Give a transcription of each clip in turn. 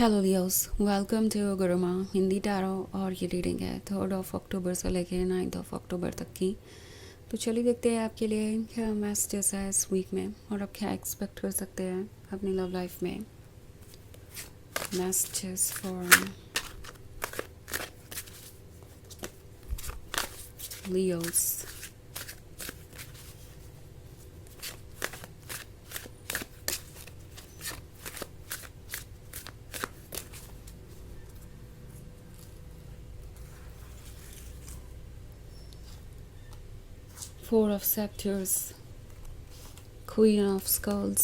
Hello Leos, welcome to Guruma Hindi tarot. और ये reading है 3 अक्टूबर से लेके 9 अक्टूबर तक की। तो चलिए देखते हैं आपके लिए क्या मैसेजेस है इस वीक में और आप क्या एक्सपेक्ट कर सकते हैं अपनी लव लाइफ में। Messages for Leos. 4 of Scepters, Queen of Skulls,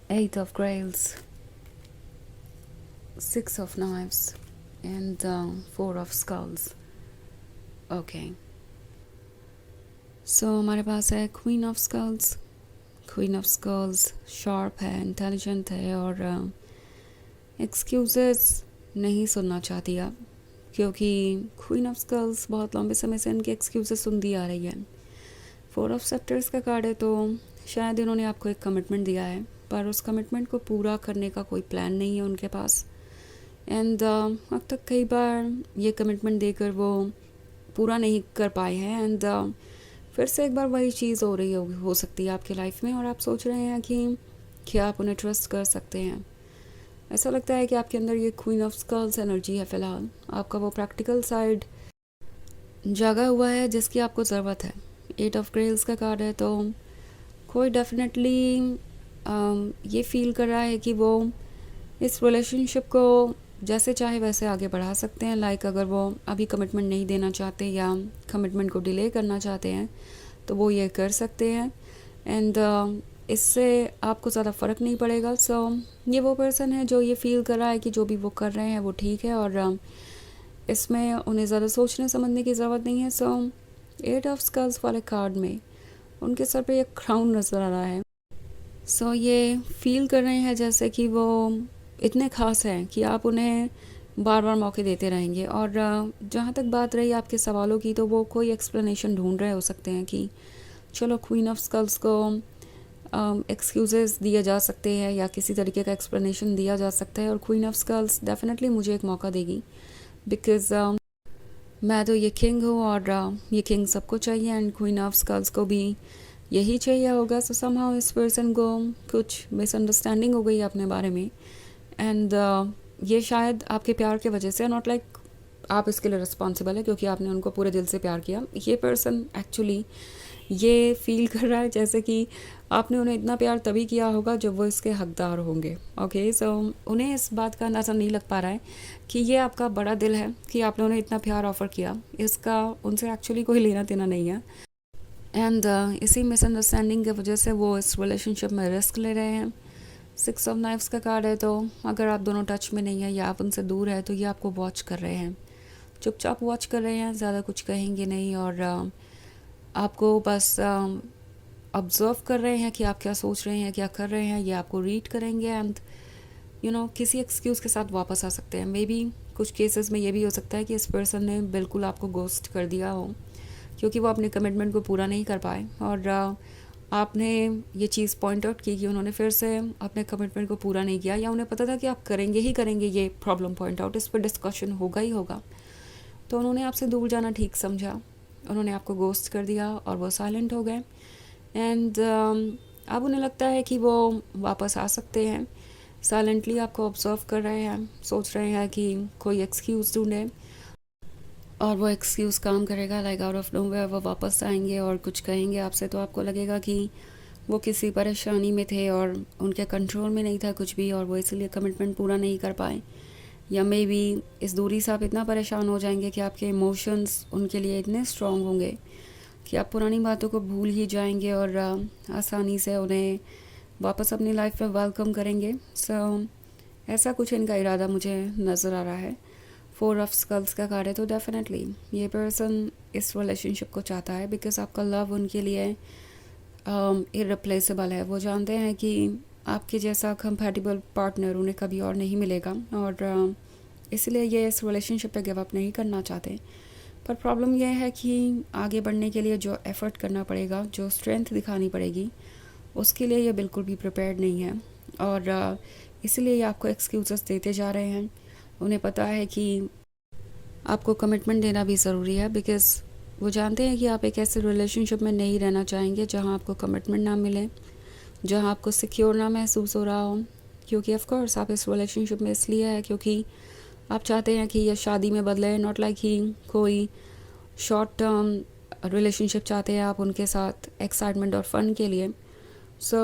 8 of Grails, 6 of Knives and 4 of Skulls. Okay, so हमारे पास है queen of skulls. Queen of skulls sharp है, इंटेलिजेंट है और एक्सक्यूजेस नहीं सुनना चाहती आप, क्योंकि क्वीन ऑफ स्कल्स बहुत लंबे समय से इनके एक्सक्यूजेस सुनती आ रही है। 4 ऑफ सेप्टर्स का कार्ड है, तो शायद इन्होंने आपको एक कमिटमेंट दिया है, पर उस कमिटमेंट को पूरा करने का कोई प्लान नहीं है उनके पास। एंड अब तक कई बार ये कमिटमेंट देकर वो पूरा नहीं कर पाए हैं। एंड फिर से एक बार वही चीज़ हो रही हो सकती है आपकी लाइफ में, और आप सोच रहे हैं कि क्या आप उन्हें ट्रस्ट कर सकते हैं। ऐसा लगता है कि आपके अंदर ये क्वीन ऑफ स्कल्स एनर्जी है। फ़िलहाल आपका वो प्रैक्टिकल साइड जागा हुआ है जिसकी आपको ज़रूरत है। 8 ऑफ ग्रेल्स का कार्ड है, तो कोई डेफिनेटली ये फील कर रहा है कि वो इस रिलेशनशिप को जैसे चाहे वैसे आगे बढ़ा सकते हैं। लाइक अगर वो अभी कमिटमेंट नहीं देना चाहते या कमिटमेंट को डिले करना चाहते हैं तो वो ये कर सकते हैं। एंड इससे आपको ज़्यादा फ़र्क नहीं पड़ेगा। सो ये वो पर्सन है जो ये फील कर रहा है कि जो भी वो कर रहे हैं वो ठीक है और इसमें उन्हें ज़्यादा सोचने समझने की ज़रूरत नहीं है। सो 8 ऑफ स्कल्स वाले कार्ड में उनके सर पे एक क्राउन नज़र आ रहा है। सो ये फील कर रहे हैं जैसे कि वो इतने ख़ास हैं कि आप उन्हें बार बार मौके देते रहेंगे। और जहाँ तक बात रही आपके सवालों की, तो वो कोई एक्सप्लेनेशन ढूंढ रहे हो सकते हैं कि चलो क्वीन ऑफ स्कल्स को एक्सक्यूज़ेस दिए जा सकते हैं या किसी तरीके का एक्सप्लेनेशन दिया जा सकता है। और क्वीन ऑफ स्कल्स डेफिनेटली मुझे एक मौका देगी, बिकॉज़ मैं तो ये किंग हूँ और ये किंग सबको चाहिए एंड क्वीन ऑफ स्कल्स को भी यही चाहिए होगा। सो समहाउ इस पर्सन को कुछ मिसअंडरस्टैंडिंग हो गई अपने बारे में। एंड ये शायद आपके प्यार की वजह से, नॉट लाइक आप इसके लिए रिस्पॉन्सिबल है क्योंकि आपने उनको पूरे दिल से प्यार किया। ये पर्सन एक्चुअली ये फील कर रहा है जैसे कि आपने उन्हें इतना प्यार तभी किया होगा जब वो इसके हकदार होंगे। ओके, सो उन्हें इस बात का अंदाज़ा नहीं लग पा रहा है कि ये आपका बड़ा दिल है कि आपने उन्हें इतना प्यार ऑफ़र किया। इसका उनसे एक्चुअली कोई लेना देना नहीं है। एंड इसी मिसअंडरस्टैंडिंग की वजह से वो इस रिलेशनशिप में रिस्क ले रहे हैं। 6 ऑफ नाइफ्स का कार्ड है, तो अगर आप दोनों टच में नहीं है या आप उनसे दूर है तो ये आपको वॉच कर रहे हैं, चुपचाप वॉच कर रहे हैं, ज़्यादा कुछ कहेंगे नहीं और आपको बस ऑब्ज़र्व कर रहे हैं कि आप क्या सोच रहे हैं, क्या कर रहे हैं। ये आपको रीड करेंगे एंड किसी एक्सक्यूज़ के साथ वापस आ सकते हैं। मे बी कुछ केसेस में ये भी हो सकता है कि इस पर्सन ने बिल्कुल आपको गोस्ट कर दिया हो क्योंकि वो अपने कमिटमेंट को पूरा नहीं कर पाए और आपने ये चीज़ पॉइंट आउट की कि उन्होंने फिर से अपने कमिटमेंट को पूरा नहीं किया, या उन्हें पता था कि आप करेंगे ही करेंगे ये प्रॉब्लम पॉइंट आउट, इस पर डिस्कशन होगा ही होगा। तो उन्होंने आपसे दूर जाना ठीक समझा, उन्होंने आपको गोस्ट कर दिया और वो साइलेंट हो गए। एंड अब उन्हें लगता है कि वो वापस आ सकते हैं। साइलेंटली आपको ऑब्जर्व कर रहे हैं, सोच रहे हैं कि कोई एक्सक्यूज़ ढूंढें और वो एक्सक्यूज़ काम करेगा। लाइक आउट ऑफ नोवेयर वो वापस आएंगे और कुछ कहेंगे आपसे, तो आपको लगेगा कि वो किसी परेशानी में थे और उनके कंट्रोल में नहीं था कुछ भी और वो इसलिए कमिटमेंट पूरा नहीं कर पाए। या मे बी इस दूरी से आप इतना परेशान हो जाएंगे कि आपके इमोशंस उनके लिए इतने स्ट्रॉन्ग होंगे कि आप पुरानी बातों को भूल ही जाएंगे और आसानी से उन्हें वापस अपनी लाइफ में वेलकम करेंगे। सो ऐसा कुछ इनका इरादा मुझे नज़र आ रहा है। 4 ऑफ स्कल्स का कार्ड है, तो डेफिनेटली ये पर्सन इस रिलेशनशिप को चाहता है बिकॉज आपका लव उनके लिए इररिप्लेसेबल है। वो जानते हैं कि आपके जैसा कंपैटिबल पार्टनर उन्हें कभी और नहीं मिलेगा और इसलिए ये इस रिलेशनशिप पे गिव अप नहीं करना चाहते। पर प्रॉब्लम यह है कि आगे बढ़ने के लिए जो एफ़र्ट करना पड़ेगा, जो स्ट्रेंथ दिखानी पड़ेगी, उसके लिए ये बिल्कुल भी प्रिपेयर्ड नहीं है। और इसीलिए ये आपको एक्सक्यूज़ेस देते जा रहे हैं। उन्हें पता है कि आपको कमिटमेंट देना भी ज़रूरी है, बिकॉज़ वो जानते हैं कि आप एक ऐसे रिलेशनशिप में नहीं रहना चाहेंगे जहाँ आपको कमिटमेंट ना मिले, जहाँ आपको सिक्योर ना महसूस हो रहा हो। क्योंकि ऑफ कोर्स आप इस रिलेशनशिप में इसलिए है क्योंकि आप चाहते हैं कि ये शादी में बदले, नॉट लाइक ही कोई शॉर्ट टर्म रिलेशनशिप चाहते हैं आप उनके साथ एक्साइटमेंट और फ़न के लिए। सो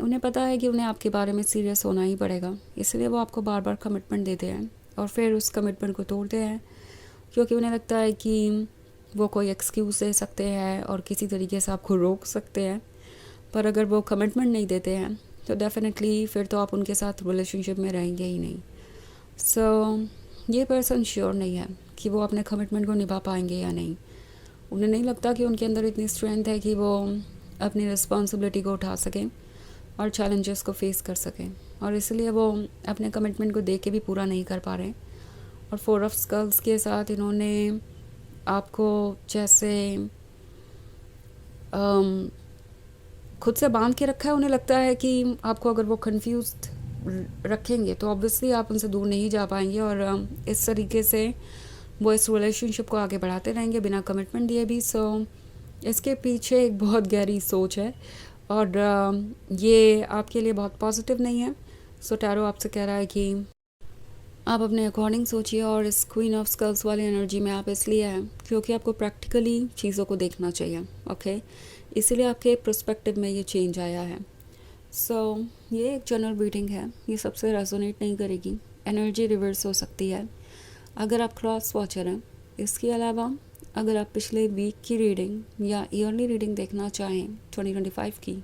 उन्हें पता है कि उन्हें आपके बारे में सीरियस होना ही पड़ेगा, इसलिए वो आपको बार बार कमिटमेंट देते हैं और फिर उस कमिटमेंट को तोड़ते हैं, क्योंकि उन्हें लगता है कि वो कोई एक्सक्यूज़ दे सकते हैं और किसी तरीके से आपको रोक सकते हैं। पर अगर वो कमिटमेंट नहीं देते हैं तो डेफिनेटली फिर तो आप उनके साथ रिलेशनशिप में रहेंगे ही नहीं। सो ये पर्सन श्योर नहीं है कि वो अपने कमिटमेंट को निभा पाएंगे या नहीं। उन्हें नहीं लगता कि उनके अंदर इतनी स्ट्रेंथ है कि वो अपनी रिस्पॉन्सिबिलिटी को उठा सकें और चैलेंजेस को फेस कर सकें, और इसलिए वो अपने कमिटमेंट को देख के भी पूरा नहीं कर पा रहे। और 4 ऑफ स्कल्स के साथ इन्होंने आपको जैसे खुद से बांध के रखा है। उन्हें लगता है कि आपको अगर वो कंफ्यूज्ड रखेंगे तो ऑब्वियसली आप उनसे दूर नहीं जा पाएंगे, और इस तरीके से वो इस रिलेशनशिप को आगे बढ़ाते रहेंगे बिना कमिटमेंट दिए भी। सो इसके पीछे एक बहुत गहरी सोच है और ये आपके लिए बहुत पॉजिटिव नहीं है। सो टैरो आपसे कह रहा है कि आप अपने अकॉर्डिंग सोचिए, और इस क्वीन ऑफ स्कल्स वाली एनर्जी में आप इसलिए हैं क्योंकि आपको प्रैक्टिकली चीज़ों को देखना चाहिए। ओके, इसीलिए आपके पर्सपेक्टिव में ये चेंज आया है। सो ये एक जनरल रीडिंग है, ये सबसे रेजोनेट नहीं करेगी, एनर्जी रिवर्स हो सकती है अगर आप क्रॉस वॉचर हैं। इसके अलावा अगर आप पिछले वीक की रीडिंग या ईयरली रीडिंग देखना चाहें 2025 की,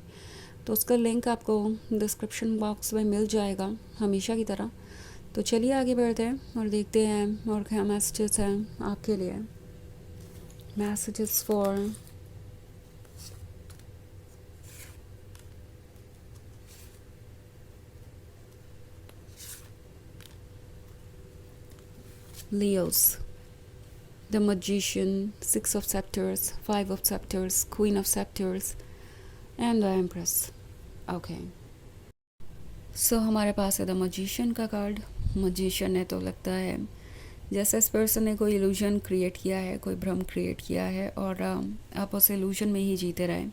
तो उसका लिंक आपको डिस्क्रिप्शन बॉक्स में मिल जाएगा हमेशा की तरह। तो चलिए आगे बढ़ते हैं और देखते हैं और क्या मैसेजेस हैं आपके लिए। Messages for Leos, the Magician, 6 of Scepters, 5 of Scepters, Queen of Scepters and the Empress. Okay. सो हमारे पास है द मजिशियन का कार्ड। मजिशियन है तो लगता है जैसे इस पर्सन ने कोई इल्यूजन क्रिएट किया है, कोई भ्रम क्रिएट किया है, और आप उस इल्यूजन में ही जीते रहे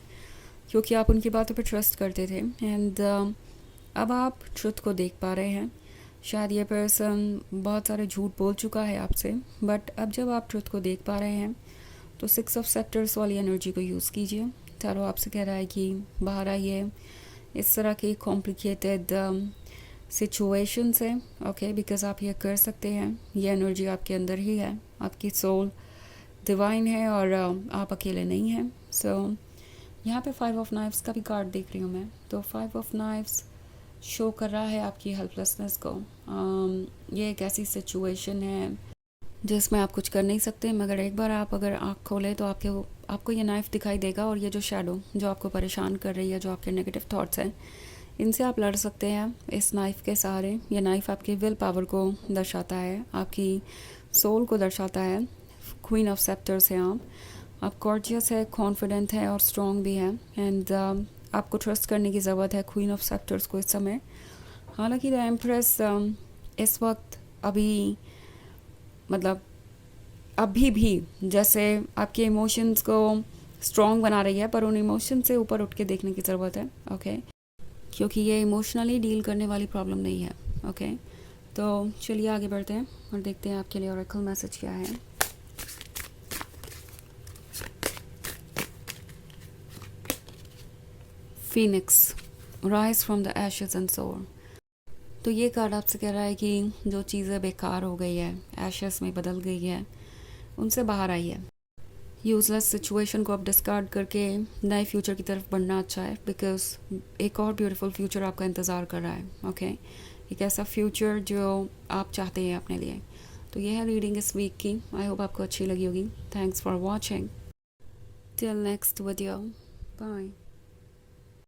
क्योंकि आप उनकी बातों पर ट्रस्ट करते थे। एंड अब आप ट्रुथ को देख पा रहे हैं। शायद ये पर्सन बहुत सारे झूठ बोल चुका है आपसे, बट अब जब आप ट्रुथ को देख पा रहे हैं तो 6 ऑफ सेक्टर्स वाली एनर्जी को यूज़ कीजिए। तारो आपसे कह रहा है कि बाहर आइए इस तरह की कॉम्प्लिकेटेड सिचुएशन से। ओके, बिकॉज आप ये कर सकते हैं, ये एनर्जी आपके अंदर ही है, आपकी सोल डिवाइन है और आप अकेले नहीं हैं। सो यहाँ पे 5 ऑफ नाइफ्स का भी कार्ड देख रही हूँ मैं, तो 5 ऑफ नाइफ्स शो कर रहा है आपकी हेल्पलेसनेस को। ये एक ऐसी सिचुएशन है जिसमें आप कुछ कर नहीं सकते, मगर एक बार आप अगर आँख खोलें तो आपको ये नाइफ़ दिखाई देगा, और ये जो शैडो जो आपको परेशान कर रही है, जो आपके नेगेटिव थॉट्स हैं, इनसे आप लड़ सकते हैं इस नाइफ़ के सहारे। ये नाइफ़ आपकी विल पावर को दर्शाता है, आपकी सोल को दर्शाता है। क्वीन ऑफ सेप्टर्स हैं आप गॉर्जियस है, कॉन्फिडेंट है और स्ट्रॉन्ग भी है। एंड आपको ट्रस्ट करने की ज़रूरत है क्वीन ऑफ सेप्टर्स को इस समय। हालांकि द एम्प्रेस इस वक्त अभी भी जैसे आपके इमोशंस को स्ट्रॉन्ग बना रही है, पर उन इमोशन से ऊपर उठ के देखने की ज़रूरत है। ओके, क्योंकि ये इमोशनली डील करने वाली प्रॉब्लम नहीं है। ओके, तो चलिए आगे बढ़ते हैं और देखते हैं आपके लिए ऑरेकल मैसेज क्या है। Phoenix, rise from the ashes and सोर। तो ये कार्ड आपसे कह रहा है कि जो चीज़ें बेकार हो गई है, एशेस में बदल गई है, उनसे बाहर आई है। यूजलेस सिचुएशन को आप डिस्कार्ड करके नए फ्यूचर की तरफ बढ़ना अच्छा है, बिकॉज एक और ब्यूटीफुल फ्यूचर आपका इंतज़ार कर रहा है। ओके, एक ऐसा फ्यूचर जो आप चाहते हैं अपने लिए। तो ये है रीडिंग इस वीक की। आई होप आपको अच्छी लगी होगी। Thanks for watching. Till next video, bye.